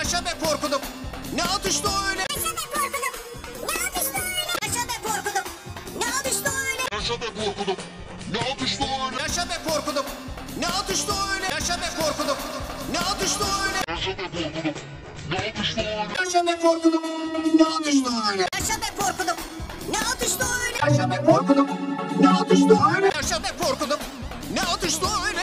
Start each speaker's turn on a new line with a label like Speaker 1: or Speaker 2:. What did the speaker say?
Speaker 1: Yaşa be korkudum. Ne atıştı o öyle?
Speaker 2: Yaşa be korkudum. Ne atıştı öyle? Yaşa be korkudum. Ne atıştı öyle?
Speaker 3: Yaşa be korkudum. Ne atıştı öyle?
Speaker 1: Yaşa be korkudum. Ne atıştı o öyle? Yaşa be korkudum. Ne atıştı o öyle?
Speaker 3: Yaşa be korkudum. Ne atıştı öyle?
Speaker 1: Yaşa be korkudum. Ne atıştı o öyle?
Speaker 2: Yaşa be korkudum. Ne atıştı öyle?
Speaker 1: Yaşa be korkudum. Ne atıştı o öyle? Yaşa be korkudum. Ne atıştı o öyle?